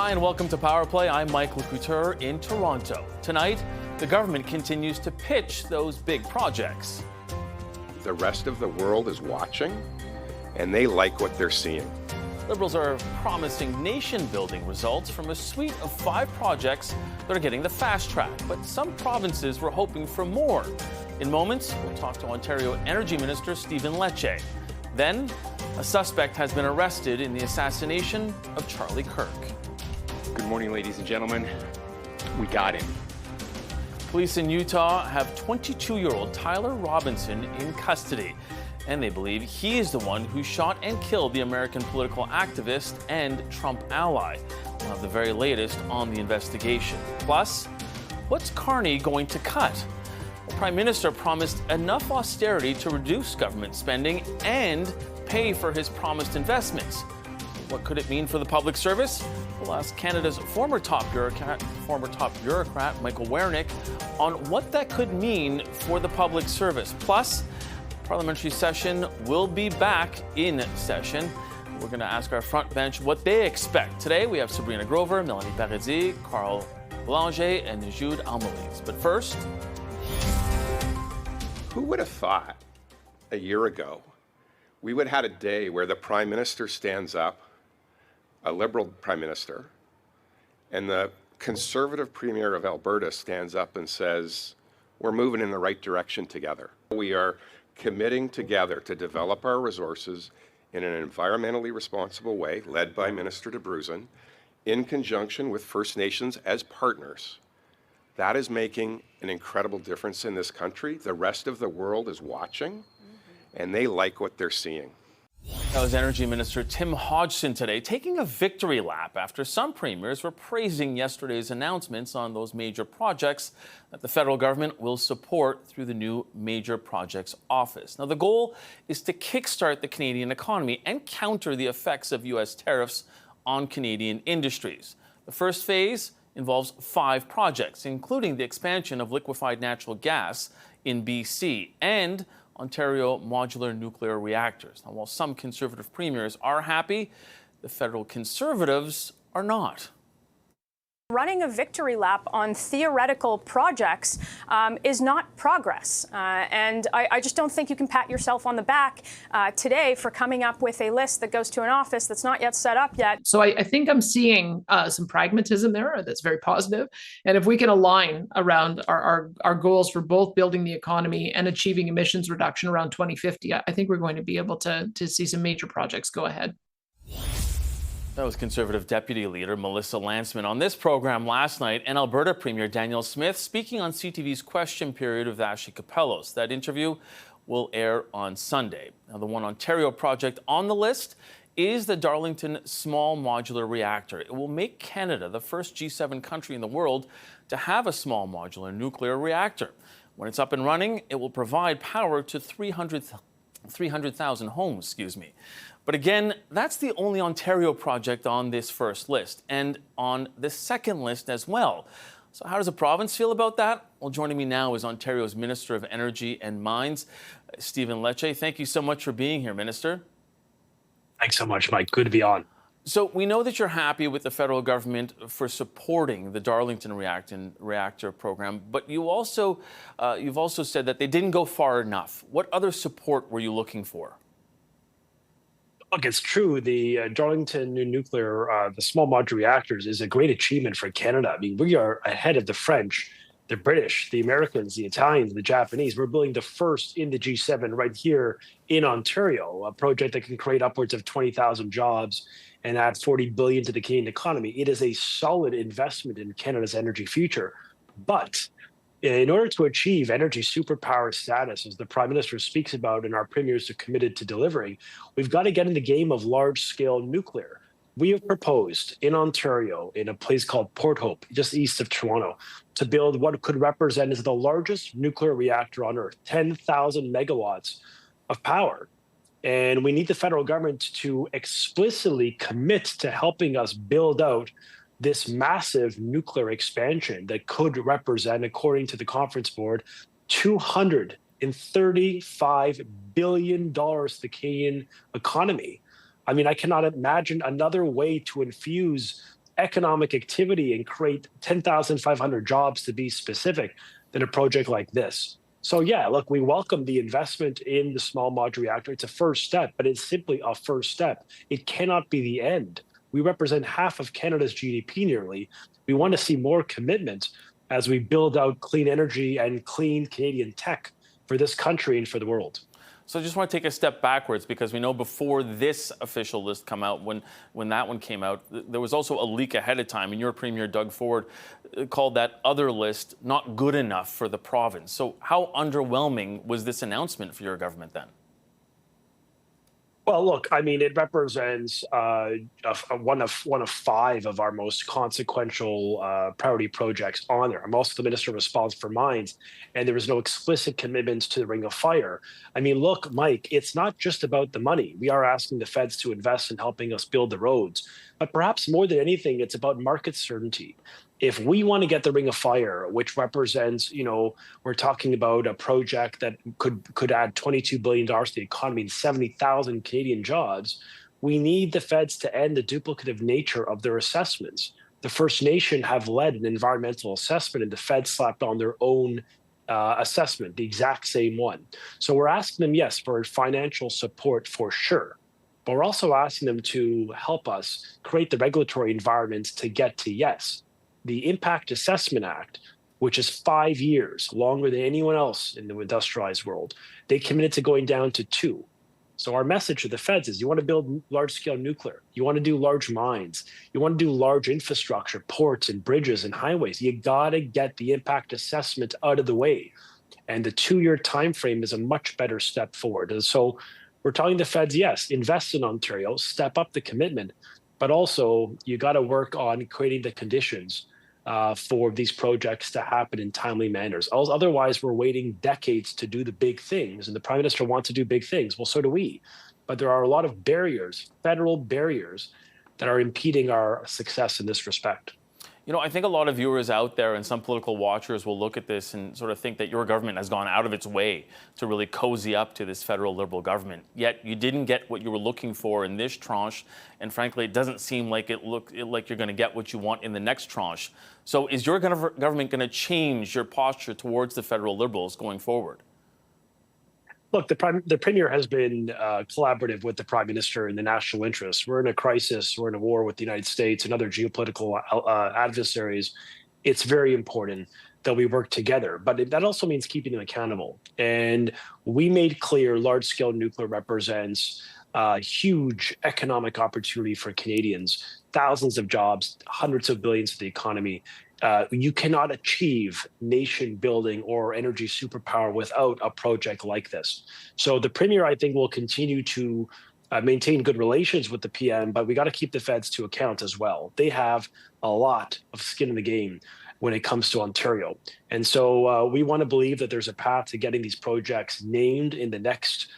Hi, and welcome to Power Play. I'm Mike LeCouture in Toronto. Tonight, the government continues to pitch those big projects. The rest of the world is watching, and they like what they're seeing. Liberals are promising nation-building results from a suite of 5 projects that are getting the fast track, but some provinces were hoping for more. In moments, we'll talk to Ontario Energy Minister Stephen Lecce. Then, a suspect has been arrested in the assassination of Charlie Kirk. Good morning, ladies and gentlemen. We got him. Police in Utah have 22-year-old Tyler Robinson in custody, and they believe he is the one who shot and killed the American political activist and Trump ally. We'll have the very latest on the investigation. Plus, what's Carney going to cut? The Prime Minister promised enough austerity to reduce government spending and pay for his promised investments. What could it mean for the public service? We'll ask Canada's former top bureaucrat, Michael Wernick, on what that could mean for the public service. Plus, Parliamentary session will be back in session. We're going to ask our front bench what they expect. Today, we have Sabrina Grover, Melanie Paradis, Carl Boulanger, and Jude Almeliz. But first... Who would have thought a year ago we would have had a day where the Prime Minister stands up, a Liberal Prime Minister, and the Conservative Premier of Alberta stands up and says, we're moving in the right direction together. We are committing together to develop our resources in an environmentally responsible way, led by Minister de Bruzen, in conjunction with First Nations as partners. That is making an incredible difference in this country. The rest of the world is watching, and they like what they're seeing. That was Energy Minister Tim Hodgson today, taking a victory lap after some premiers were praising yesterday's announcements on those major projects that the federal government will support through the new Major Projects Office. Now, the goal is to kickstart the Canadian economy and counter the effects of U.S. tariffs on Canadian industries. The first phase involves 5 projects, including the expansion of liquefied natural gas in BC and Ontario modular nuclear reactors. Now, while some Conservative premiers are happy, the federal Conservatives are not. Running a victory lap on theoretical projects is not progress. And I just don't think you can pat yourself on the back today for coming up with a list that goes to an office that's not yet set up yet. So I think I'm seeing some pragmatism there that's very positive. And if we can align around our goals for both building the economy and achieving emissions reduction around 2050, I think we're going to be able to see some major projects go ahead. That was Conservative Deputy Leader Melissa Lantsman on this program last night, and Alberta Premier Danielle Smith speaking on CTV's Question Period with Ashley Capellos. That interview will air on Sunday. Now, the one Ontario project on the list is the Darlington small modular reactor. It will make Canada the first G7 country in the world to have a small modular nuclear reactor. When it's up and running, it will provide power to 300,000 homes, But again, that's the only Ontario project on this first list, and on the second list as well. So how does the province feel about that? Well, joining me now is Ontario's Minister of Energy and Mines, Stephen Lecce. Thank you so much for being here, Minister. Thanks so much, Mike. Good to be on. So we know that you're happy with the federal government for supporting the Darlington reactor program, but you've also said that they didn't go far enough. What other support were you looking for? Look, it's true. The Darlington new nuclear, the small modular reactors is a great achievement for Canada. I mean, we are ahead of the French, the British, the Americans, the Italians, the Japanese. We're building the first in the G7 right here in Ontario, a project that can create upwards of 20,000 jobs and add 40 billion to the Canadian economy. It is a solid investment in Canada's energy future. But in order to achieve energy superpower status, as the Prime Minister speaks about and our premiers are committed to delivering, we've got to get in the game of large-scale nuclear. We have proposed in Ontario, in a place called Port Hope, just east of Toronto, to build what could represent as the largest nuclear reactor on Earth, 10,000 megawatts of power. And we need the federal government to explicitly commit to helping us build out this massive nuclear expansion that could represent, according to the conference board, $235 billion to the Canadian economy. I mean, I cannot imagine another way to infuse economic activity and create 10,500 jobs to be specific than a project like this. So yeah, look, we welcome the investment in the small modular reactor. It's a first step, but it's simply a first step. It cannot be the end. We represent half of Canada's GDP nearly. We want to see more commitment as we build out clean energy and clean Canadian tech for this country and for the world. So I just want to take a step backwards, because we know before this official list come out, when that one came out, there was also a leak ahead of time, and your Premier, Doug Ford, called that other list not good enough for the province. So how underwhelming was this announcement for your government then? Well, look, I mean, it represents one of five of our most consequential priority projects on there. I'm also the Minister responsible for mines, and there was no explicit commitments to the Ring of Fire. I mean, look, Mike, it's not just about the money. We are asking the feds to invest in helping us build the roads, but perhaps more than anything, it's about market certainty. If we want to get the Ring of Fire, which represents, we're talking about a project that could add $22 billion to the economy and 70,000 Canadian jobs, we need the feds to end the duplicative nature of their assessments. The First Nation have led an environmental assessment, and the feds slapped on their own assessment, the exact same one. So we're asking them, yes, for financial support for sure, but we're also asking them to help us create the regulatory environments to get to yes. The Impact Assessment Act, which is 5 years, longer than anyone else in the industrialized world, they committed to going down to 2. So our message to the feds is, you want to build large-scale nuclear, you want to do large mines, you want to do large infrastructure, ports and bridges and highways, you got to get the impact assessment out of the way. And the 2-year time frame is a much better step forward. And so we're telling the feds, yes, invest in Ontario, step up the commitment, but also you got to work on creating the conditions for these projects to happen in timely manners. Otherwise, we're waiting decades to do the big things, and the Prime Minister wants to do big things. Well, so do we. But there are a lot of barriers, federal barriers, that are impeding our success in this respect. I think a lot of viewers out there and some political watchers will look at this and sort of think that your government has gone out of its way to really cozy up to this federal Liberal government. Yet you didn't get what you were looking for in this tranche, and frankly, it doesn't seem like like you're going to get what you want in the next tranche. So is your government going to change your posture towards the federal Liberals going forward? Look, the Premier has been collaborative with the Prime Minister in the national interest. We're in a crisis. We're in a war with the United States and other geopolitical adversaries. It's very important that we work together, but that also means keeping them accountable. And we made clear large-scale nuclear represents huge economic opportunity for Canadians, thousands of jobs, hundreds of billions to the economy. You cannot achieve nation building or energy superpower without a project like this. So the Premier, I think, will continue to maintain good relations with the PM, but we got to keep the feds to account as well. They have a lot of skin in the game when it comes to Ontario. And so we want to believe that there's a path to getting these projects named in the next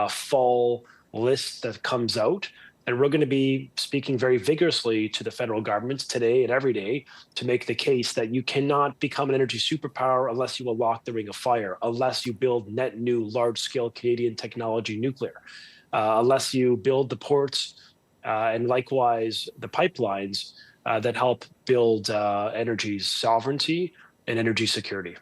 fall list that comes out. And we're going to be speaking very vigorously to the federal government today and every day to make the case that you cannot become an energy superpower unless you unlock the Ring of Fire, unless you build net new large-scale Canadian technology nuclear, unless you build the ports and likewise the pipelines that help build energy sovereignty and energy security.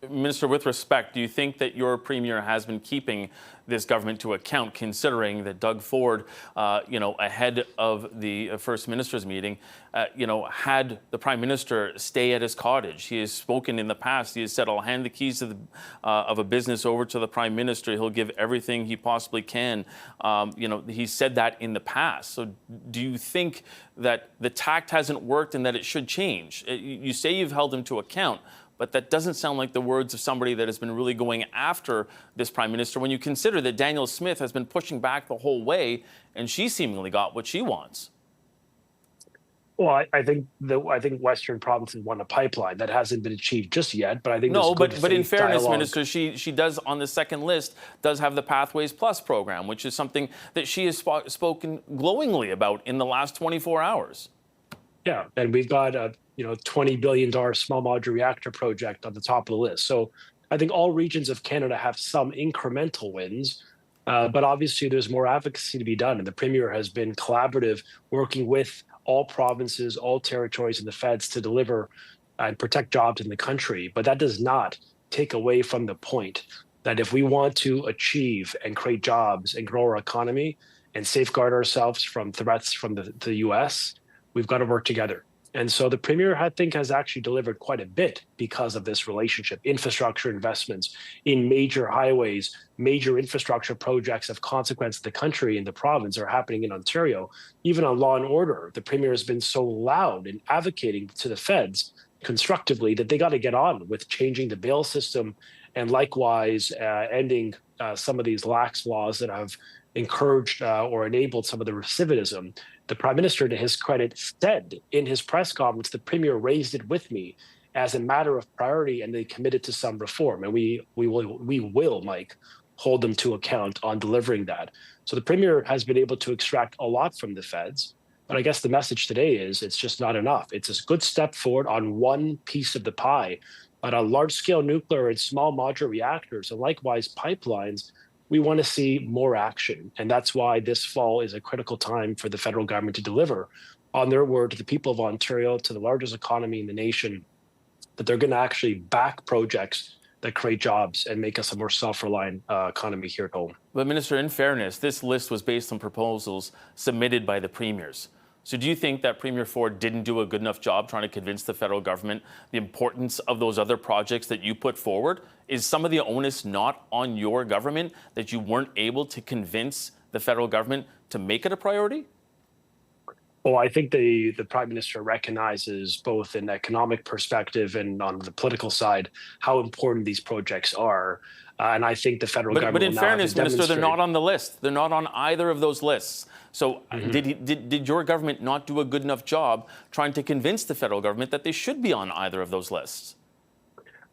Minister, with respect, do you think that your Premier has been keeping this government to account, considering that Doug Ford, ahead of the First Minister's meeting, had the Prime Minister stay at his cottage? He has spoken in the past. He has said, I'll hand the keys to of a business over to the Prime Minister. He'll give everything he possibly can. He said that in the past. So do you think that the tact hasn't worked and that it should change? You say you've held him to account, but that doesn't sound like the words of somebody that has been really going after this Prime Minister when you consider that Danielle Smith has been pushing back the whole way and she seemingly got what she wants. Well, I think Western provinces want a pipeline that hasn't been achieved just yet, but I think no. But in fairness, dialogue. Minister, she does on the second list does have the Pathways Plus program, which is something that she has spoken glowingly about in the last 24 hours. Yeah, and we've got a $20 billion small modular reactor project on the top of the list. So I think all regions of Canada have some incremental wins, but obviously there's more advocacy to be done. And the Premier has been collaborative, working with all provinces, all territories, and the feds to deliver and protect jobs in the country. But that does not take away from the point that if we want to achieve and create jobs and grow our economy and safeguard ourselves from threats from the US, we've got to work together. And so the Premier, I think, has actually delivered quite a bit because of this relationship. Infrastructure investments in major highways, major infrastructure projects of consequence to the country and the province are happening in Ontario. Even on law and order, the Premier has been so loud in advocating to the feds constructively that they got to get on with changing the bail system and likewise ending some of these lax laws that have encouraged or enabled some of the recidivism. The Prime Minister, to his credit, said in his press conference, the Premier raised it with me as a matter of priority, and they committed to some reform. And we will, Mike, hold them to account on delivering that. So the Premier has been able to extract a lot from the feds. But I guess the message today is it's just not enough. It's a good step forward on one piece of the pie. But on large-scale nuclear and small modular reactors, and likewise pipelines, we want to see more action. And that's why this fall is a critical time for the federal government to deliver on their word to the people of Ontario, to the largest economy in the nation, that they're going to actually back projects that create jobs and make us a more self-reliant economy here at home. But Minister, in fairness, this list was based on proposals submitted by the premiers. So do you think that Premier Ford didn't do a good enough job trying to convince the federal government the importance of those other projects that you put forward? Is some of the onus not on your government that you weren't able to convince the federal government to make it a priority? Well, I think the Prime Minister recognizes both an economic perspective and on the political side how important these projects are. And I think the federal government. But in fairness, Minister, they're not on the list. They're not on either of those lists. So did your government not do a good enough job trying to convince the federal government that they should be on either of those lists?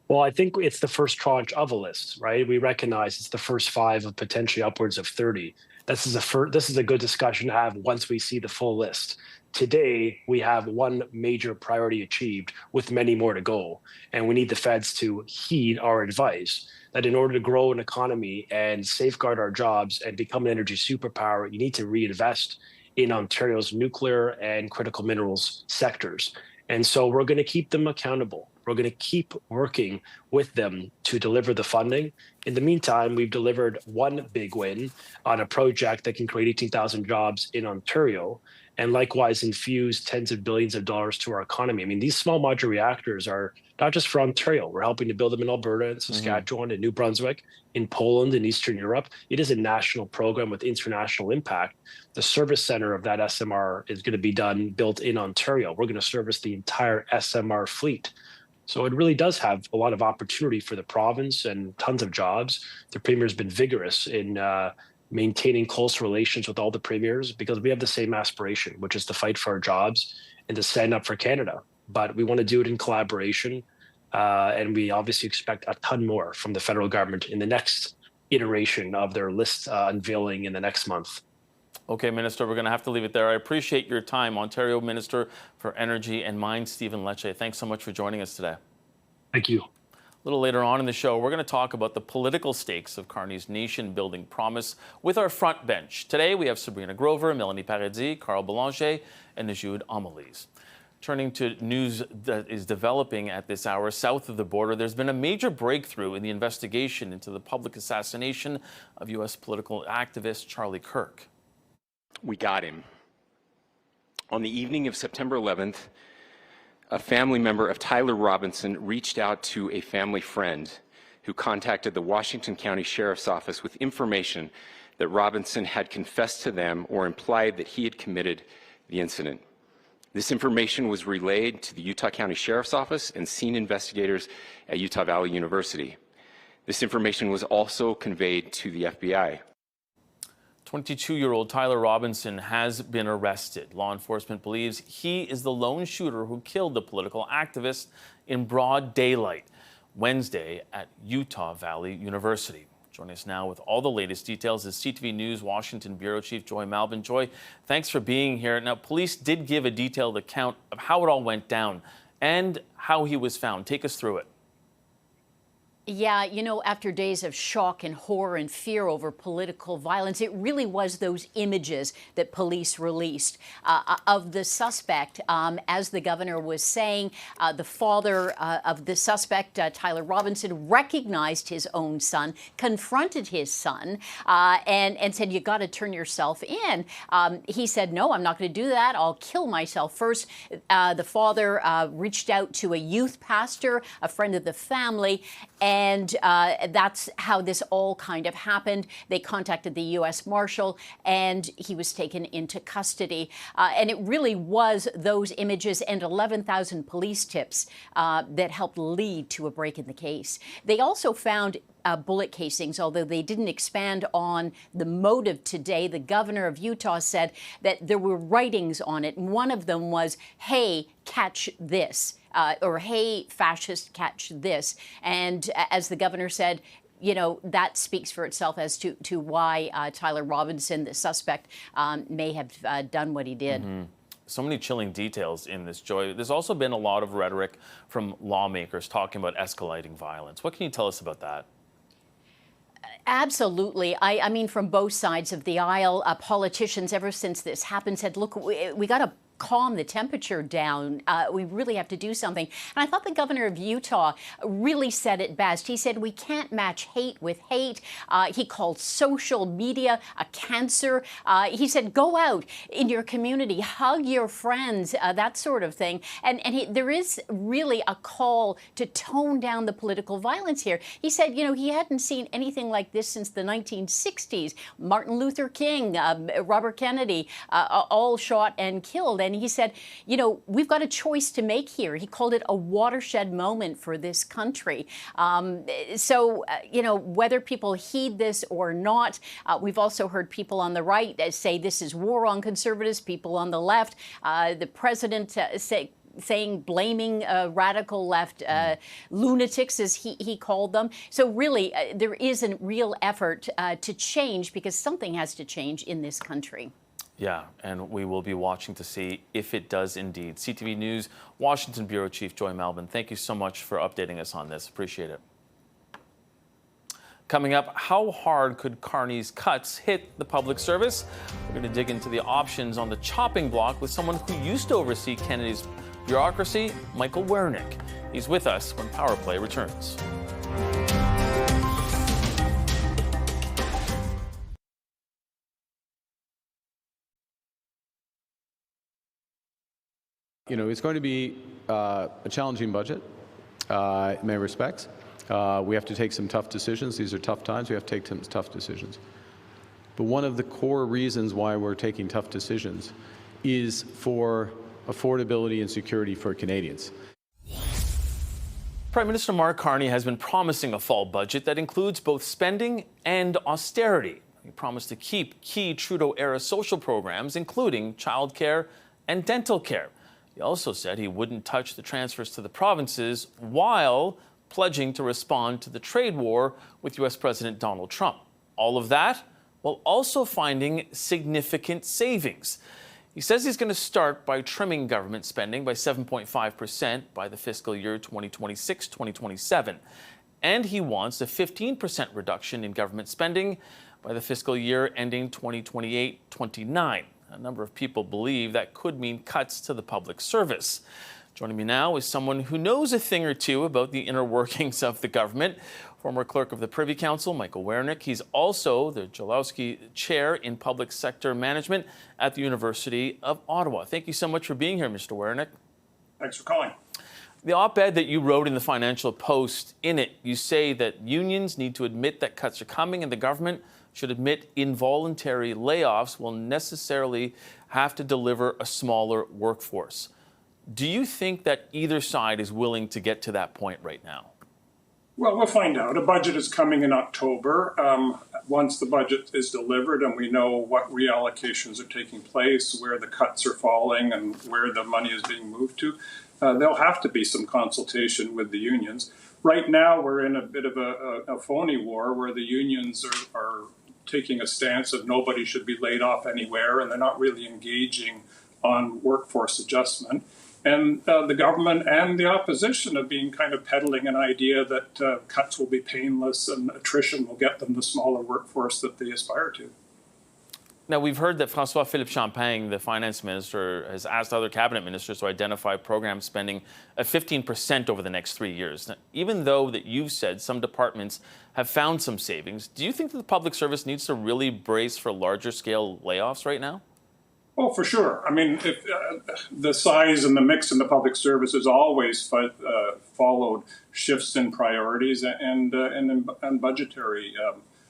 Well, I think it's the first tranche of a list, right? We recognize it's the first 5 of potentially upwards of 30. This is a good discussion to have once we see the full list. Today, we have one major priority achieved with many more to go. And we need the feds to heed our advice that in order to grow an economy and safeguard our jobs and become an energy superpower, you need to reinvest in Ontario's nuclear and critical minerals sectors. And so we're going to keep them accountable. We're going to keep working with them to deliver the funding. In the meantime, we've delivered one big win on a project that can create 18,000 jobs in Ontario and likewise infuse tens of billions of dollars to our economy. I mean, these small modular reactors are not just for Ontario. We're helping to build them in Alberta, and Saskatchewan, and New Brunswick, in Poland, and Eastern Europe. It is a national program with international impact. The service center of that SMR is going to be built in Ontario. We're going to service the entire SMR fleet. So it really does have a lot of opportunity for the province and tons of jobs. The Premier has been vigorous in maintaining close relations with all the premiers because we have the same aspiration, which is to fight for our jobs and to stand up for Canada. But we want to do it in collaboration. And we obviously expect a ton more from the federal government in the next iteration of their list unveiling in the next month. Okay, Minister, we're going to have to leave it there. I appreciate your time. Ontario Minister for Energy and Mines, Stephen Lecce. Thanks so much for joining us today. Thank you. A little later on in the show, we're going to talk about the political stakes of Carney's nation-building promise with our front bench. Today, we have Sabrina Grover, Melanie Paradis, Carl Boulanger, and Najoud Amelise. Turning to news that is developing at this hour south of the border, there's been a major breakthrough in the investigation into the public assassination of U.S. political activist Charlie Kirk. We got him. On the evening of September 11th, a family member of Tyler Robinson reached out to a family friend who contacted the Washington County Sheriff's Office with information that Robinson had confessed to them or implied that he had committed the incident. This information was relayed to the Utah County Sheriff's Office and scene investigators at Utah Valley University. This information was also conveyed to the FBI. 22-year-old Tyler Robinson has been arrested. Law enforcement believes he is the lone shooter who killed the political activist in broad daylight Wednesday at Utah Valley University. Joining us now with all the latest details is CTV News Washington Bureau Chief Joy Malvin. Joy, thanks for being here. Now, police did give a detailed account of how it all went down and how he was found. Take us through it. Yeah, you know, after days of shock and horror and fear over political violence, it really was those images that police released of the suspect. As the governor was saying, the father of the suspect, Tyler Robinson, recognized his own son, confronted his son, and said, "You got to turn yourself in." He said, "No, I'm not going to do that. I'll kill myself first." The father reached out to a youth pastor, a friend of the family, and that's how this all kind of happened. They contacted the U.S. Marshal, and he was taken into custody. And it really was those images and 11,000 police tips that helped lead to a break in the case. They also found bullet casings, although they didn't expand on the motive today. The governor of Utah said that there were writings on it. And one of them was, "Hey, catch this," or "Hey, fascist, catch this." And as the governor said, you know, that speaks for itself as to why Tyler Robinson, the suspect, may have done what he did. Mm-hmm. So many chilling details in this, Joy. There's also been a lot of rhetoric from lawmakers talking about escalating violence. What can you tell us about that? Absolutely. I mean, from both sides of the aisle, politicians, ever since this happened, said, look, we got to calm the temperature down. We really have to do something. And I thought the governor of Utah really said it best. He said, we can't match hate with hate. He called social media a cancer. He said, go out in your community, hug your friends, that sort of thing. And there is really a call to tone down the political violence here. He said, you know, he hadn't seen anything like this since the 1960s. Martin Luther King, Robert Kennedy, all shot and killed. And he said, you know, we've got a choice to make here. He called it a watershed moment for this country. You know, whether people heed this or not, we've also heard people on the right say this is war on conservatives, people on the left, the president blaming radical left lunatics, as he called them. So really, there is a real effort to change, because something has to change in this country. Yeah, and we will be watching to see if it does indeed. CTV News, Washington Bureau Chief Joy Malbon, thank you so much for updating us on this. Appreciate it. Coming up, how hard could Carney's cuts hit the public service? We're going to dig into the options on the chopping block with someone who used to oversee Kennedy's bureaucracy, Michael Wernick. He's with us when Power Play returns. You know, it's going to be a challenging budget in many respects. We have to take some tough decisions. These are tough times. We have to take some tough decisions. But one of the core reasons why we're taking tough decisions is for affordability and security for Canadians. Prime Minister Mark Carney has been promising a fall budget that includes both spending and austerity. He promised to keep key Trudeau-era social programs, including childcare and dental care. He also said he wouldn't touch the transfers to the provinces, while pledging to respond to the trade war with U.S. President Donald Trump. All of that while also finding significant savings. He says he's going to start by trimming government spending by 7.5% by the fiscal year 2026-2027. And he wants a 15% reduction in government spending by the fiscal year ending 2028-29. A number of people believe that could mean cuts to the public service. Joining me now is someone who knows a thing or two about the inner workings of the government. Former clerk of the Privy Council, Michael Wernick. He's also the Jalowski Chair in Public Sector Management at the University of Ottawa. Thank you so much for being here, Mr. Wernick. Thanks for calling. The op-ed that you wrote in the Financial Post, in it, you say that unions need to admit that cuts are coming, and the government should admit involuntary layoffs will necessarily have to deliver a smaller workforce. Do you think that either side is willing to get to that point right now? Well, we'll find out. A budget is coming in October. Once the budget is delivered and we know what reallocations are taking place, where the cuts are falling and where the money is being moved to, there'll have to be some consultation with the unions. Right now, we're in a bit of a phony war where the unions are taking a stance of nobody should be laid off anywhere, and they're not really engaging on workforce adjustment. And the government and the opposition have been kind of peddling an idea that cuts will be painless and attrition will get them the smaller workforce that they aspire to. Now, we've heard that François-Philippe Champagne, the finance minister, has asked other cabinet ministers to identify program spending at 15% over the next 3 years. Now, even though that you've said some departments have found some savings, do you think that the public service needs to really brace for larger scale layoffs right now? Oh, for sure. I mean, if, the size and the mix in the public service has always followed shifts in priorities and budgetary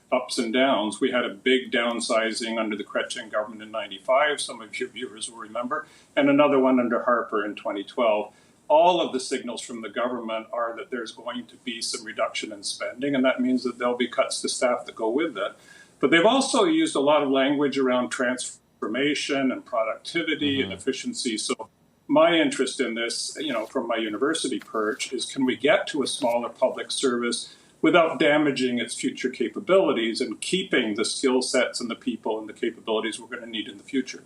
ups and downs. We had a big downsizing under the Chrétien government in '95, some of your viewers will remember, and another one under Harper in 2012. All of the signals from the government are that there's going to be some reduction in spending, and that means that there'll be cuts to staff that go with that. But they've also used a lot of language around transformation and productivity and efficiency. So my interest in this, you know, from my university perch is, can we get to a smaller public service without damaging its future capabilities and keeping the skill sets and the people and the capabilities we're going to need in the future?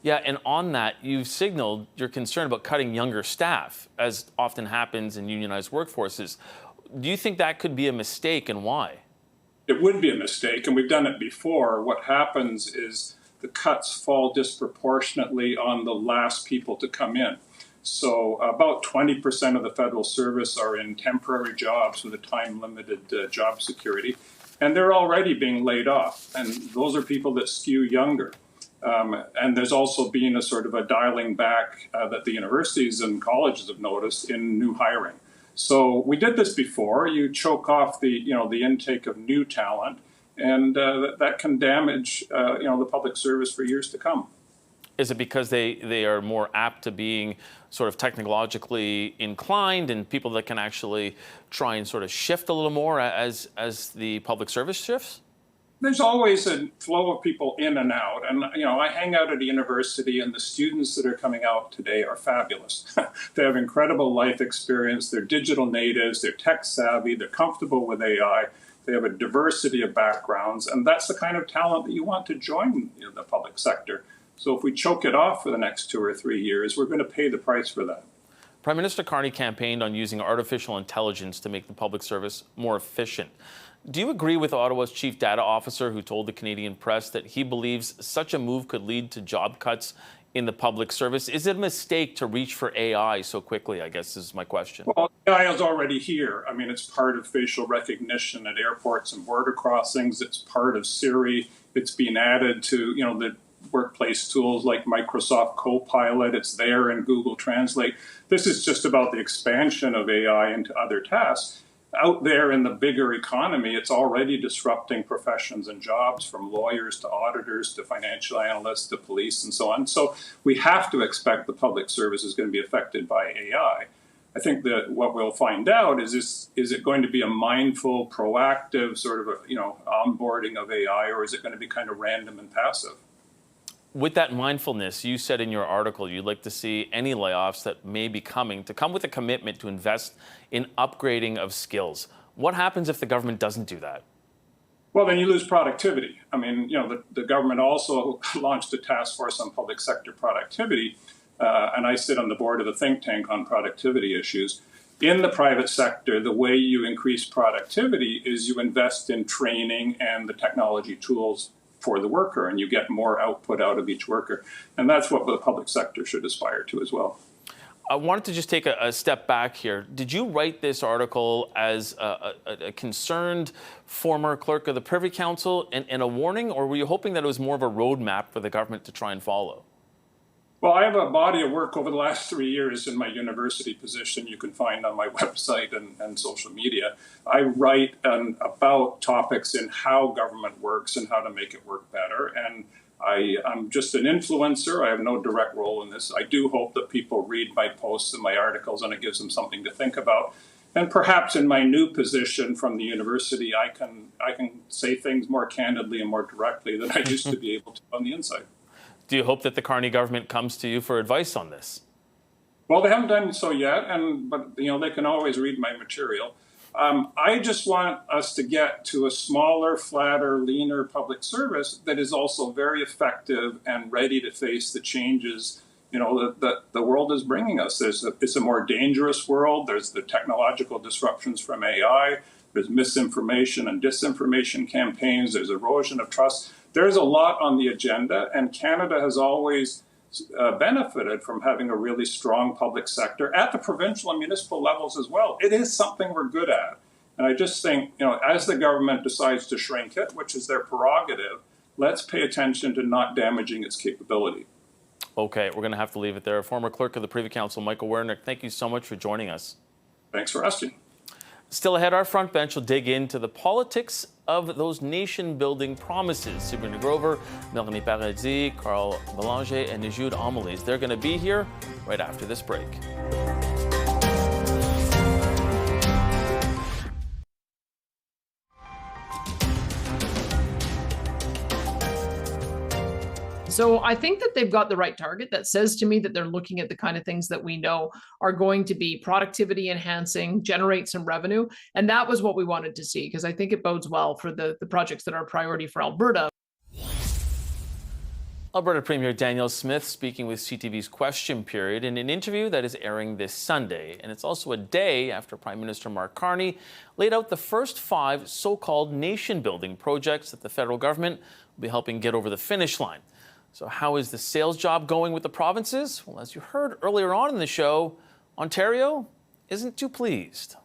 Yeah, and on that, you've signaled your concern about cutting younger staff, as often happens in unionized workforces. Do you think that could be a mistake, and why? It would be a mistake, and we've done it before. What happens is the cuts fall disproportionately on the last people to come in. So about 20% of the federal service are in temporary jobs with a time-limited job security, and they're already being laid off. And those are people that skew younger. And there's also been a sort of a dialing back that the universities and colleges have noticed in new hiring. So we did this before. You choke off the intake of new talent, and that can damage the public service for years to come. Is it because they are more apt to being sort of technologically inclined and people that can actually try and sort of shift a little more as the public service shifts? There's always a flow of people in and out. And, you know, I hang out at a university, and the students that are coming out today are fabulous. They have incredible life experience. They're digital natives. They're tech savvy. They're comfortable with AI. They have a diversity of backgrounds. And that's the kind of talent that you want to join the public sector. So if we choke it off for the next 2 or 3 years, we're going to pay the price for that. Prime Minister Carney campaigned on using artificial intelligence to make the public service more efficient. Do you agree with Ottawa's chief data officer, who told the Canadian press that he believes such a move could lead to job cuts in the public service? Is it a mistake to reach for AI so quickly, I guess is my question. Well, AI is already here. I mean, it's part of facial recognition at airports and border crossings. It's part of Siri. It's being added to, the workplace tools like Microsoft Copilot. It's there in Google Translate. This is just about the expansion of AI into other tasks. Out there in the bigger economy, it's already disrupting professions and jobs, from lawyers to auditors to financial analysts to police and so on. So we have to expect the public service is going to be affected by AI. I think that what we'll find out is it going to be a mindful, proactive sort of onboarding of AI, or is it going to be kind of random and passive? With that mindfulness, you said in your article you'd like to see any layoffs that may be coming to come with a commitment to invest in upgrading of skills. What happens if the government doesn't do that? Well, then you lose productivity. I mean, the government also launched a task force on public sector productivity, and I sit on the board of a think tank on productivity issues. In the private sector, the way you increase productivity is you invest in training and the technology tools for the worker, and you get more output out of each worker. And that's what the public sector should aspire to as well. I wanted to just take a step back here. Did you write this article as a concerned former clerk of the Privy Council and a warning, or were you hoping that it was more of a roadmap for the government to try and follow? Well, I have a body of work over the last 3 years in my university position you can find on my website and social media. I write about topics in how government works and how to make it work better. And I'm just an influencer. I have no direct role in this. I do hope that people read my posts and my articles, and it gives them something to think about. And perhaps in my new position from the university, I can say things more candidly and more directly than I used to be able to on the inside. Do you hope that the Carney government comes to you for advice on this? Well, they haven't done so yet, but they can always read my material. I just want us to get to a smaller, flatter, leaner public service that is also very effective and ready to face the changes that the world is bringing us. It's a more dangerous world. There's the technological disruptions from AI. There's misinformation and disinformation campaigns. There's erosion of trust. There's a lot on the agenda, and Canada has always benefited from having a really strong public sector at the provincial and municipal levels as well. It is something we're good at. And I just think, as the government decides to shrink it, which is their prerogative, let's pay attention to not damaging its capability. Okay, we're going to have to leave it there. Former clerk of the Privy Council, Michael Wernick, thank you so much for joining us. Thanks for asking. Still ahead, our front bench will dig into the politics of those nation-building promises. Sabrina Grover, Melanie Paradis, Carl Belanger, and Jude Amelise. They're going to be here right after this break. So I think that they've got the right target. That says to me that they're looking at the kind of things that we know are going to be productivity enhancing, generate some revenue. And that was what we wanted to see, because I think it bodes well for the projects that are a priority for Alberta. Alberta Premier Danielle Smith speaking with CTV's Question Period in an interview that is airing this Sunday. And it's also a day after Prime Minister Mark Carney laid out the first 5 so-called nation-building projects that the federal government will be helping get over the finish line. So how is the sales job going with the provinces? Well, as you heard earlier on in the show, Ontario isn't too pleased.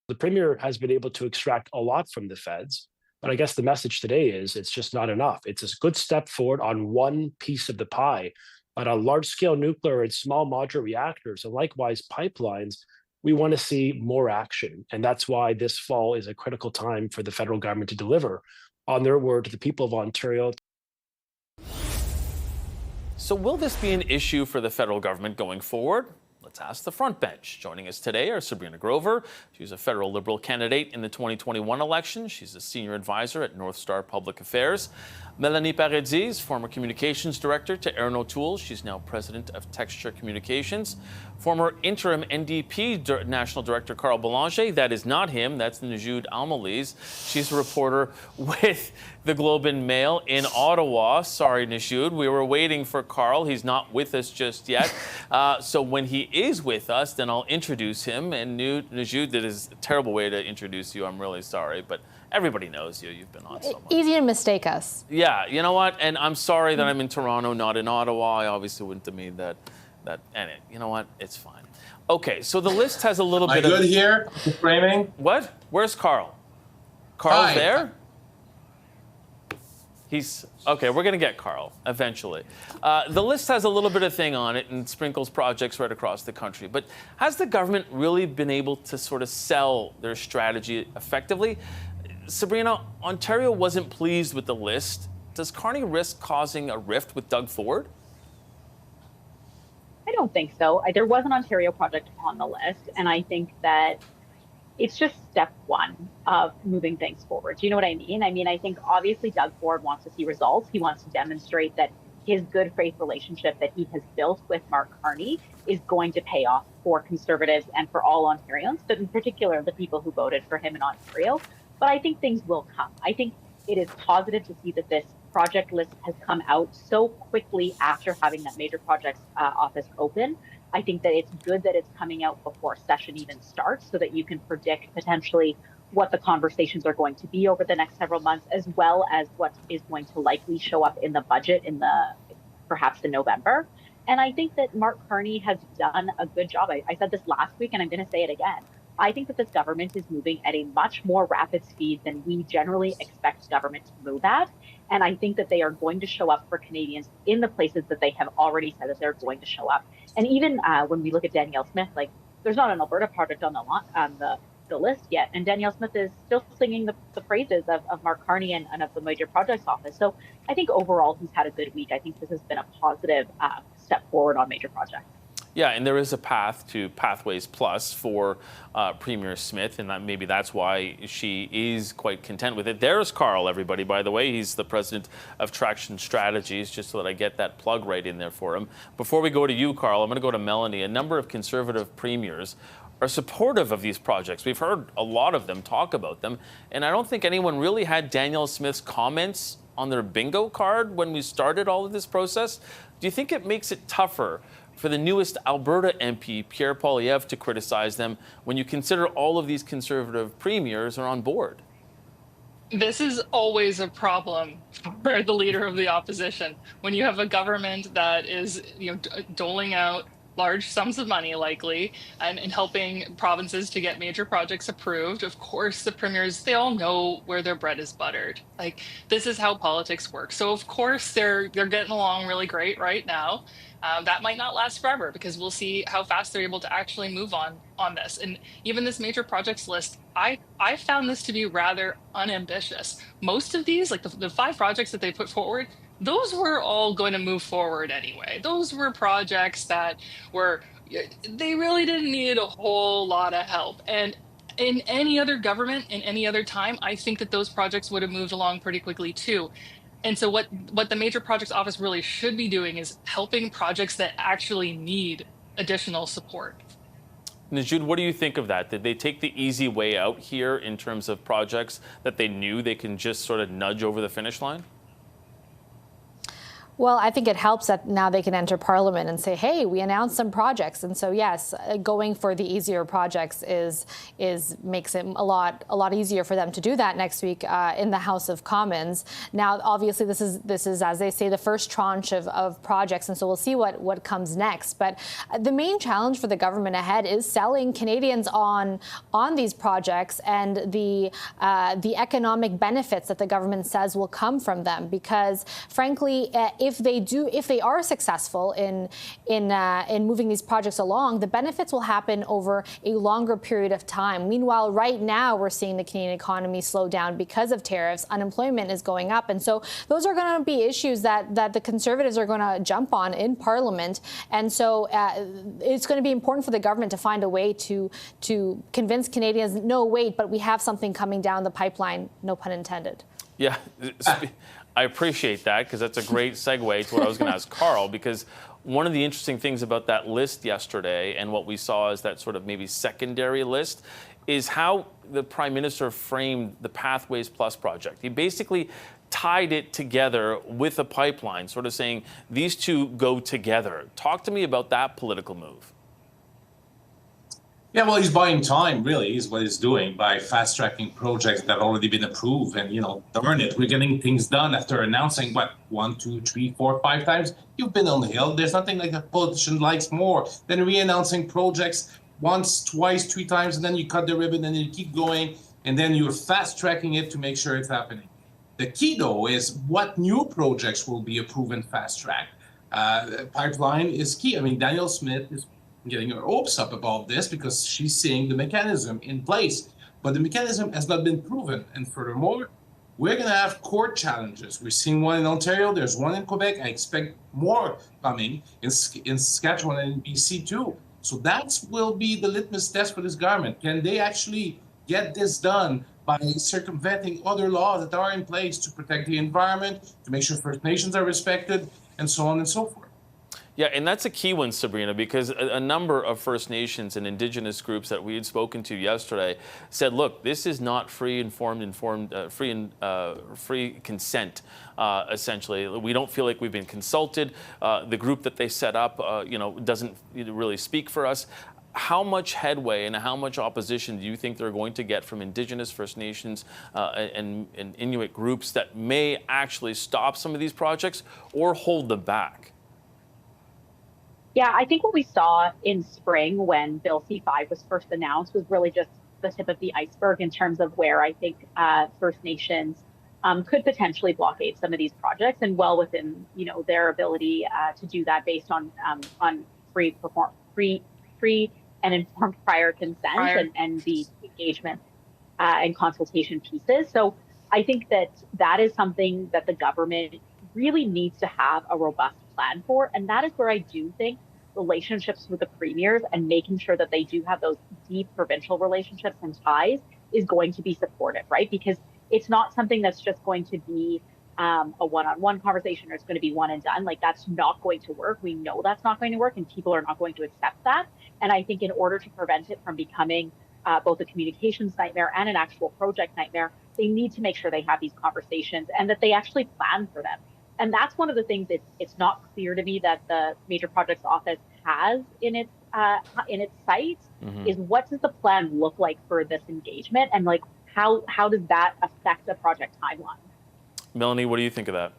The Premier has been able to extract a lot from the feds, but I guess the message today is it's just not enough. It's a good step forward on one piece of the pie, but on large-scale nuclear and small modular reactors, and likewise pipelines, we want to see more action. And that's why this fall is a critical time for the federal government to deliver on their word to the people of Ontario. So will this be an issue for the federal government going forward? Let's ask the front bench. Joining us today are Sabrina Grover. She's a federal Liberal candidate in the 2021 election. She's a senior advisor at North Star Public Affairs. Melanie Paradis, former communications director to Aaron O'Toole. She's now president of Texture Communications. Former interim NDP national director Carl Belanger. That is not him. That's Jude Amelise. She's a reporter with the Globe and Mail in Ottawa. Sorry, Jude. We were waiting for Carl. He's not with us just yet. So when he is with us, then I'll introduce him. And Jude, that is a terrible way to introduce you. I'm really sorry, but everybody knows you. You've been on so much. Easy to mistake us. Yeah, you know what? And I'm sorry that I'm in Toronto, not in Ottawa. I obviously wouldn't have made that. You know what? It's fine. Okay, so the list has a little bit of... Am I good here? Framing? What? Where's Carl? Carl's Hi. there? He's... Okay, we're going to get Carl eventually. The list has a little bit of thing on it and sprinkles projects right across the country. But has the government really been able to sort of sell their strategy effectively? Sabrina, Ontario wasn't pleased with the list. Does Carney risk causing a rift with Doug Ford? I don't think so. There was an Ontario project on the list, and I think that it's just step one of moving things forward. Do you know what I mean? I think obviously Doug Ford wants to see results. He wants to demonstrate that his good faith relationship that he has built with Mark Carney is going to pay off for Conservatives and for all Ontarians, but in particular the people who voted for him in Ontario. But I think things will come. I think it is positive to see that this project list has come out so quickly after having that major projects office open. I think that it's good that it's coming out before session even starts so that you can predict potentially what the conversations are going to be over the next several months, as well as what is going to likely show up in the budget perhaps in November. And I think that Mark Carney has done a good job. I said this last week and I'm going to say it again. I think that this government is moving at a much more rapid speed than we generally expect government to move at. And I think that they are going to show up for Canadians in the places that they have already said that they're going to show up. And even when we look at Danielle Smith, there's not an Alberta project on the list yet. And Danielle Smith is still singing the praises of Mark Carney and of the major projects office. So I think overall he's had a good week. I think this has been a positive step forward on major projects. Yeah, and there is a path to Pathways Plus for Premier Smith, and maybe that's why she is quite content with it. There's Carl, everybody, by the way. He's the president of Traction Strategies, just so that I get that plug right in there for him. Before we go to you, Carl, I'm going to go to Melanie. A number of Conservative premiers are supportive of these projects. We've heard a lot of them talk about them, and I don't think anyone really had Danielle Smith's comments on their bingo card when we started all of this process. Do you think it makes it tougher for the newest Alberta MP, Pierre Poilievre, to criticize them when you consider all of these Conservative premiers are on board? This is always a problem for the leader of the opposition. When you have a government that is, doling out large sums of money, likely, and helping provinces to get major projects approved, of course, the premiers, they all know where their bread is buttered. Like, this is how politics works. So, of course, they're getting along really great right now. That might not last forever, because we'll see how fast they're able to actually move on this. And even this major projects list, I found this to be rather unambitious. Most of these, like the 5 projects that they put forward, those were all going to move forward anyway. Those were projects that they really didn't need a whole lot of help. And in any other government, in any other time, I think that those projects would have moved along pretty quickly too. And so what the Major Projects Office really should be doing is helping projects that actually need additional support. Najoud, what do you think of that? Did they take the easy way out here in terms of projects that they knew they can just sort of nudge over the finish line? Well, I think it helps that now they can enter Parliament and say, hey, we announced some projects. And so, yes, going for the easier projects makes it a lot easier for them to do that next week in the House of Commons. Now, obviously, this is, as they say, the first tranche of projects. And so we'll see what comes next. But the main challenge for the government ahead is selling Canadians on these projects and the economic benefits that the government says will come from them. Because, frankly, if they are successful in moving these projects along, the benefits will happen over a longer period of time. Meanwhile, right now we're seeing the Canadian economy slow down because of tariffs. Unemployment is going up, and so those are going to be issues that the Conservatives are going to jump on in Parliament. And so it's going to be important for the government to find a way to convince Canadians, no, wait, but we have something coming down the pipeline, no pun intended. Yeah. I appreciate that, because that's a great segue to what I was going to ask Carl, because one of the interesting things about that list yesterday and what we saw as that sort of maybe secondary list is how the Prime Minister framed the Pathways Plus project. He basically tied it together with a pipeline, sort of saying these two go together. Talk to me about that political move. Yeah, well, he's buying time, really, is what he's doing by fast-tracking projects that have already been approved. And, darn it, we're getting things done after announcing, 1, 2, 3, 4, 5 times. You've been on the Hill. There's nothing like a politician likes more than re-announcing projects once, twice, 3 times, and then you cut the ribbon and you keep going, and then you're fast-tracking it to make sure it's happening. The key, though, is what new projects will be approved and fast-tracked. Pipeline is key. I mean, Danielle Smith is getting her hopes up about this because she's seeing the mechanism in place. But the mechanism has not been proven. And furthermore, we're going to have court challenges. We're seeing one in Ontario. There's one in Quebec. I expect more coming in Saskatchewan and in BC too. So that will be the litmus test for this government. Can they actually get this done by circumventing other laws that are in place to protect the environment, to make sure First Nations are respected, and so on and so forth? Yeah, and that's a key one, Sabrina, because a number of First Nations and Indigenous groups that we had spoken to yesterday said, look, this is not free consent, essentially. We don't feel like we've been consulted. The group that they set up, doesn't really speak for us. How much headway and how much opposition do you think they're going to get from Indigenous, First Nations, and Inuit groups that may actually stop some of these projects or hold them back? Yeah, I think what we saw in spring when Bill C-5 was first announced was really just the tip of the iceberg in terms of where I think First Nations could potentially blockade some of these projects, and well within their ability to do that based on free and informed prior consent and the engagement and consultation pieces. So I think that is something that the government really needs to have a robust plan for. And that is where I do think relationships with the premiers and making sure that they do have those deep provincial relationships and ties is going to be supportive, right? Because it's not something that's just going to be a one-on-one conversation or it's going to be one and done. Like, that's not going to work. We know that's not going to work, and people are not going to accept that. And I think in order to prevent it from becoming both a communications nightmare and an actual project nightmare, they need to make sure they have these conversations and that they actually plan for them. And that's one of the things it's not clear to me that the Major Projects Office has in its sights is what does the plan look like for this engagement, and like how does that affect the project timeline? Melanie, what do you think of that?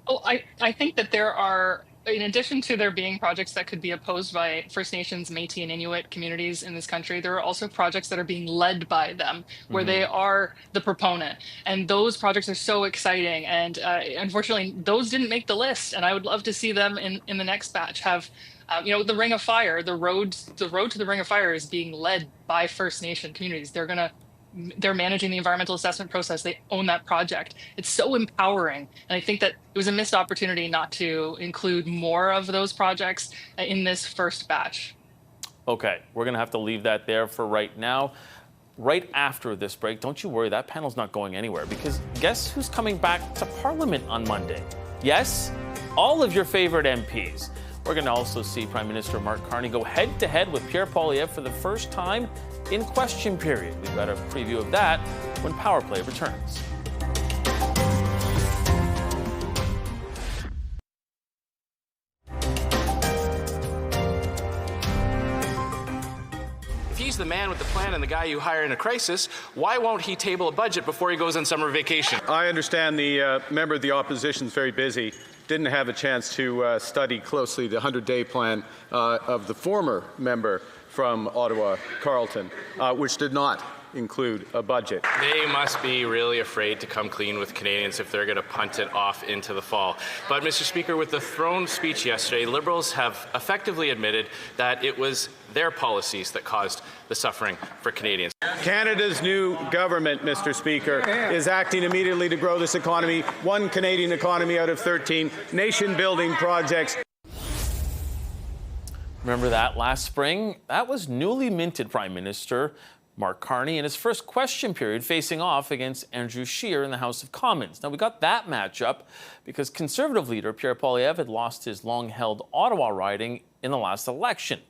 Oh, I think that there are, in addition to there being projects that could be opposed by First Nations, Métis, and Inuit communities in this country, there are also projects that are being led by them, where they are the proponent. And those projects are so exciting. And unfortunately, those didn't make the list. And I would love to see them in the next batch have, the Ring of Fire, the road to the Ring of Fire is being led by First Nation communities. They're managing the environmental assessment process. They own that project. It's so empowering. And I think that it was a missed opportunity not to include more of those projects in this first batch. Okay, we're going to have to leave that there for right now. Right after this break, don't you worry, that panel's not going anywhere, because guess who's coming back to Parliament on Monday? Yes, all of your favorite MPs. We're going to also see Prime Minister Mark Carney go head-to-head with Pierre Poilievre for the first time in question period. We've got a preview of that when Power Play returns. If he's the man with the plan and the guy you hire in a crisis, why won't he table a budget before he goes on summer vacation? I understand the member of the opposition is very busy. Didn't have a chance to study closely the 100-day plan of the former member from Ottawa, Carleton, which did not include a budget. They must be really afraid to come clean with Canadians if they're going to punt it off into the fall. But, Mr. Speaker, with the throne speech yesterday, Liberals have effectively admitted that it was their policies that caused the suffering for Canadians. Canada's new government, Mr. Speaker, is acting immediately to grow this economy, one Canadian economy out of 13 nation-building projects. Remember that last spring? That was newly minted Prime Minister Mark Carney in his first question period facing off against Andrew Scheer in the House of Commons. Now, we got that matchup because Conservative leader Pierre Poilievre had lost his long-held Ottawa riding in the last election.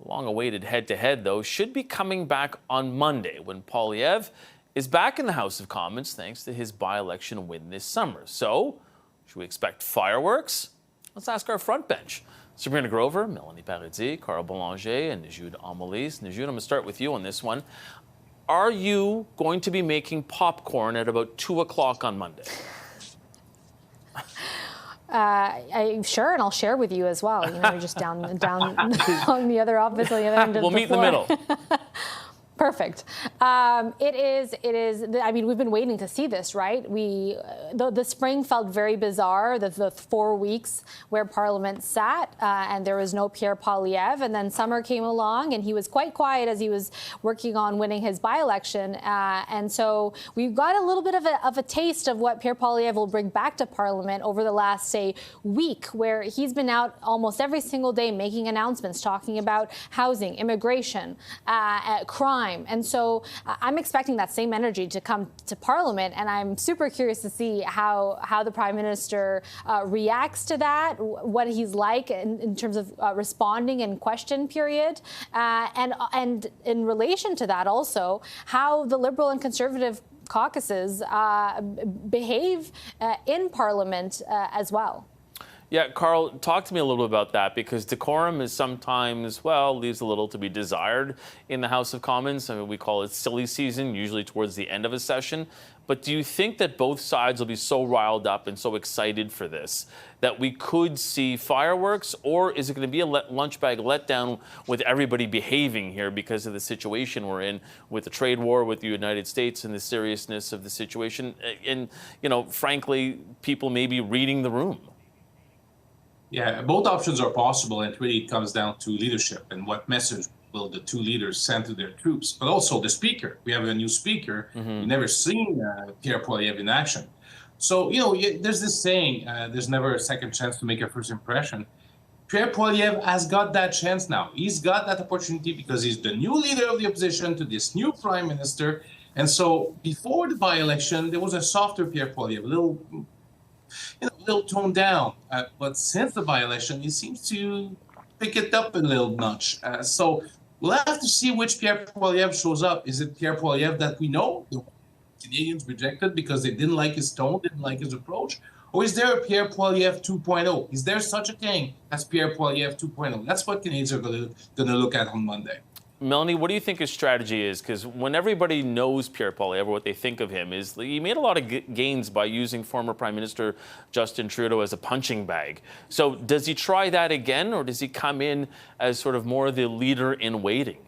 The long-awaited head-to-head, though, should be coming back on Monday when Poilievre is back in the House of Commons thanks to his by-election win this summer. So, should we expect fireworks? Let's ask our front bench. Sabrina Grover, Melanie Paradis, Carl Boulanger, and Najoud Amelise. Najoud, I'm going to start with you on this one. Are you going to be making popcorn at about 2 o'clock on Monday? I'm sure, and I'll share with you as well. You're just down on the other office on the other end of the floor. We'll meet in the middle. Perfect. It is. I mean, we've been waiting to see this, right? The spring felt very bizarre, the 4 weeks where Parliament sat and there was no Pierre Poilievre. And then summer came along and he was quite quiet as he was working on winning his by-election. And so we've got a little bit of a taste of what Pierre Poilievre will bring back to Parliament over the last, say, week, where he's been out almost every single day making announcements, talking about housing, immigration, crime. And so I'm expecting that same energy to come to Parliament, and I'm super curious to see how the Prime Minister reacts to that, what he's like in terms of responding in question period, and in relation to that also, how the Liberal and Conservative caucuses behave in Parliament as well. Yeah, Carl, talk to me a little bit about that, because decorum is sometimes, leaves a little to be desired in the House of Commons. I mean, we call it silly season, usually towards the end of a session. But do you think that both sides will be so riled up and so excited for this that we could see fireworks, or is it going to be a lunch bag letdown with everybody behaving here because of the situation we're in with the trade war with the United States and the seriousness of the situation? And, frankly, people may be reading the room. Yeah, both options are possible, and it really comes down to leadership and what message will the two leaders send to their troops, but also the speaker. We have a new speaker. We've never seen Pierre Poilievre in action. So, there's this saying, there's never a second chance to make a first impression. Pierre Poilievre has got that chance now. He's got that opportunity because he's the new leader of the opposition to this new prime minister. And so before the by-election, there was a softer Pierre Poilievre, a little toned down. But since the by-election, he seems to pick it up a little notch. So we'll have to see which Pierre Poilievre shows up. Is it Pierre Poilievre that we know, the Canadians rejected because they didn't like his tone, didn't like his approach? Or is there a Pierre Poilievre 2.0? Is there such a thing as Pierre Poilievre 2.0? That's what Canadians are going to look at on Monday. Melanie, what do you think his strategy is? Because when everybody knows Pierre Poilievre, what they think of him is he made a lot of gains by using former Prime Minister Justin Trudeau as a punching bag. So does he try that again, or does he come in as sort of more the leader in waiting?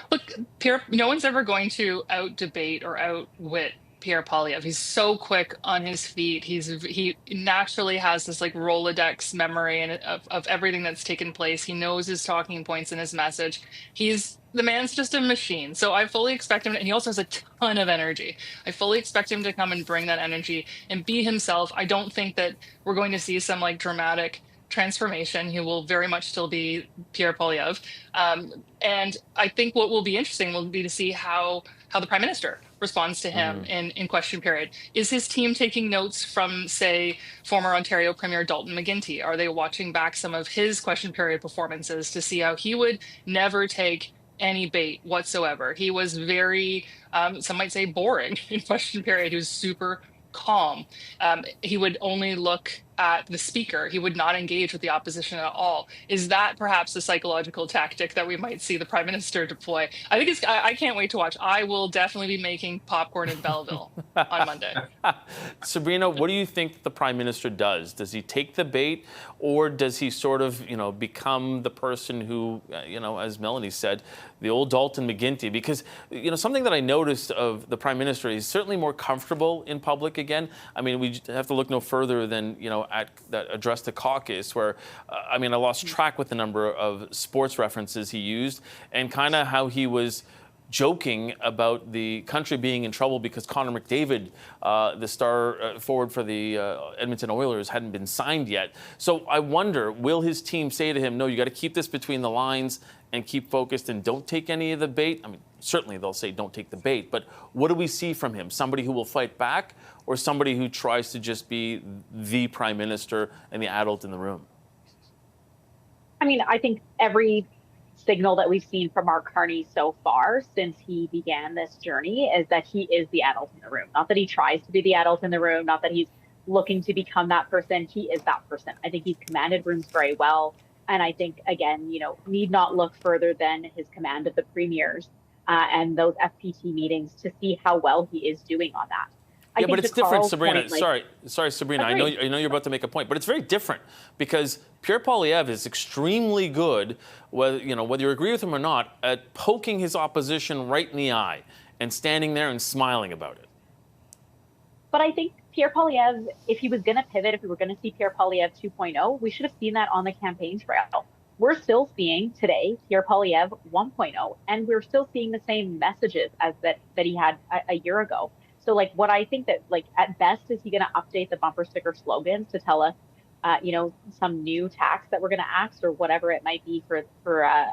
Look, Pierre, no one's ever going to out-debate or outwit Pierre Poilievre. He's so quick on his feet. He naturally has this like Rolodex memory and of everything that's taken place. He knows his talking points and his message. The man's just a machine. So I fully expect him, and he also has a ton of energy. I fully expect him to come and bring that energy and be himself. I don't think that we're going to see some like dramatic transformation. He will very much still be Pierre Poilievre. And I think what will be interesting will be to see how the Prime Minister responds to him in question period. Is his team taking notes from, say, former Ontario Premier Dalton McGuinty? Are they watching back some of his question period performances to see how he would never take any bait whatsoever? He was very, some might say, boring in question period. He was super calm. He would only look at the speaker. He would not engage with the opposition at all. Is that perhaps a psychological tactic that we might see the Prime Minister deploy? I think I can't wait to watch. I will definitely be making popcorn in Belleville on Monday. Sabrina, what do you think the Prime Minister does? Does he take the bait, or does he sort of, become the person who, as Melanie said, the old Dalton McGuinty? Because, something that I noticed of the Prime Minister, he's certainly more comfortable in public again. I mean, we have to look no further than, at that address to caucus where, I lost track with the number of sports references he used and kind of how he was joking about the country being in trouble because Connor McDavid, the star forward for the Edmonton Oilers, hadn't been signed yet. So I wonder, will his team say to him, no, you got to keep this between the lines and keep focused and don't take any of the bait? I mean, certainly they'll say don't take the bait, but what do we see from him? Somebody who will fight back, or somebody who tries to just be the Prime Minister and the adult in the room? I think every signal that we've seen from Mark Carney so far since he began this journey is that he is the adult in the room. Not that he tries to be the adult in the room, not that he's looking to become that person. He is that person. I think he's commanded rooms very well. And I think, again, need not look further than his command of the premiers and those FPT meetings to see how well he is doing on that. Yeah, but it's different, Sabrina. Sorry, Sabrina. I know you're about to make a point, but it's very different because Pierre Poilievre is extremely good, whether you agree with him or not, at poking his opposition right in the eye and standing there and smiling about it. But I think Pierre Poilievre, if he was going to pivot, if we were going to see Pierre Poilievre 2.0, we should have seen that on the campaign trail. We're still seeing today Pierre Poilievre 1.0, and we're still seeing the same messages as that he had a year ago. So what I think that at best is he going to update the bumper sticker slogans to tell us, some new tax that we're going to ask or whatever it might be for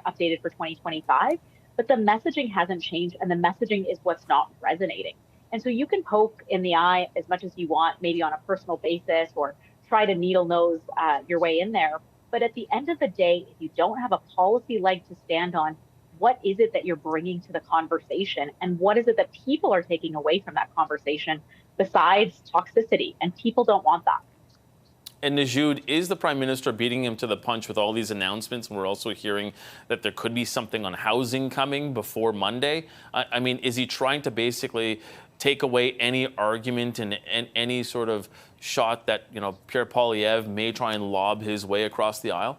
updated for 2025. But the messaging hasn't changed, and the messaging is what's not resonating. And so you can poke in the eye as much as you want, maybe on a personal basis, or try to needle nose your way in there. But at the end of the day, if you don't have a policy leg to stand on, what is it that you're bringing to the conversation? And what is it that people are taking away from that conversation besides toxicity? And people don't want that. And Najoud, is the Prime Minister beating him to the punch with all these announcements? And we're also hearing that there could be something on housing coming before Monday. Is he trying to basically take away any argument and any sort of shot that, Pierre Poilievre may try and lob his way across the aisle?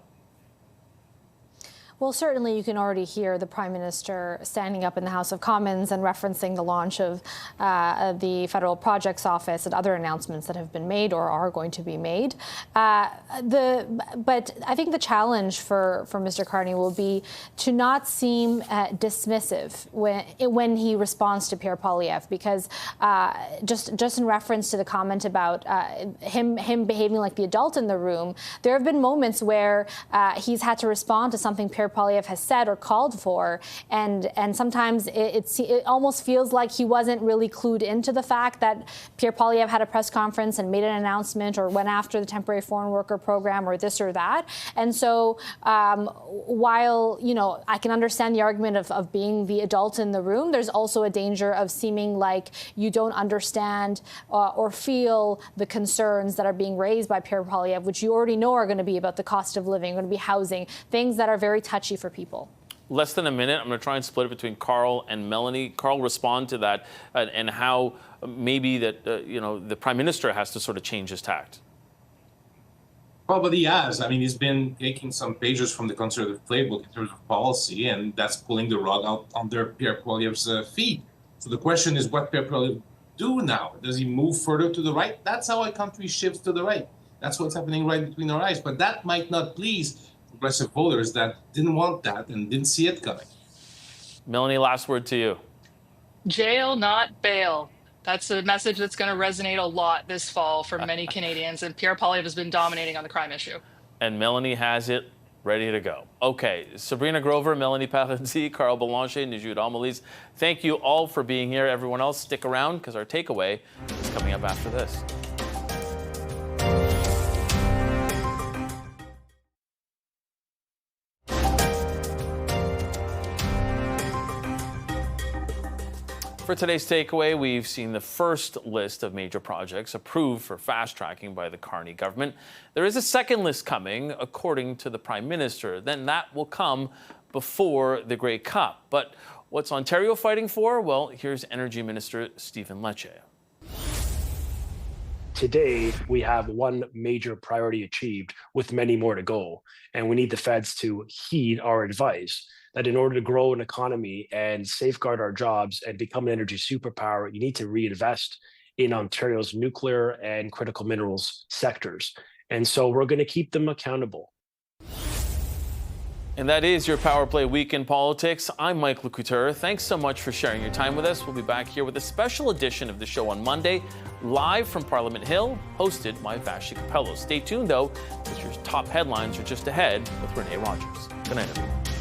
Well, certainly you can already hear the Prime Minister standing up in the House of Commons and referencing the launch of the Federal Projects Office and other announcements that have been made or are going to be made. But I think the challenge for Mr. Carney will be to not seem dismissive when he responds to Pierre Poilievre, because just in reference to the comment about him behaving like the adult in the room, there have been moments where he's had to respond to something Pierre Poilievre has said or called for. And sometimes it almost feels like he wasn't really clued into the fact that Pierre Poilievre had a press conference and made an announcement or went after the temporary foreign worker program or this or that. And so while, I can understand the argument of being the adult in the room, there's also a danger of seeming like you don't understand or feel the concerns that are being raised by Pierre Poilievre, which you already know are going to be about the cost of living, going to be housing, things that are very touchy for people. Less than a minute. I'm going to try and split it between Carl and Melanie. Carl, respond to that and how maybe that, the Prime Minister has to sort of change his tact. Probably he has. I mean, he's been taking some pages from the Conservative playbook in terms of policy, and that's pulling the rug out under Pierre Poilievre's feet. So the question is, what Pierre Poilievre do now? Does he move further to the right? That's how a country shifts to the right. That's what's happening right between our eyes. But that might not please progressive voters that didn't want that and didn't see it coming. Melanie, last word to you. Jail, not bail. That's a message that's going to resonate a lot this fall for many Canadians, and Pierre Poilievre has been dominating on the crime issue. And Melanie has it ready to go. Okay, Sabrina Grover, Melanie Parenzi, Carl Belanger, Najud Amelise, thank you all for being here. Everyone else, stick around because our takeaway is coming up after this. For today's takeaway, we've seen the first list of major projects approved for fast-tracking by the Carney government. There is a second list coming, according to the Prime Minister. Then that will come before the Grey Cup. But what's Ontario fighting for? Well, here's Energy Minister Stephen Lecce. Today, we have one major priority achieved with many more to go. And we need the feds to heed our advice that in order to grow an economy and safeguard our jobs and become an energy superpower, you need to reinvest in Ontario's nuclear and critical minerals sectors. And so we're going to keep them accountable. And that is your Power Play Week in Politics. I'm Mike Lecouteur. Thanks so much for sharing your time with us. We'll be back here with a special edition of the show on Monday, live from Parliament Hill, hosted by Vashi Capello. Stay tuned, though, because your top headlines are just ahead with Renee Rogers. Good night, everyone.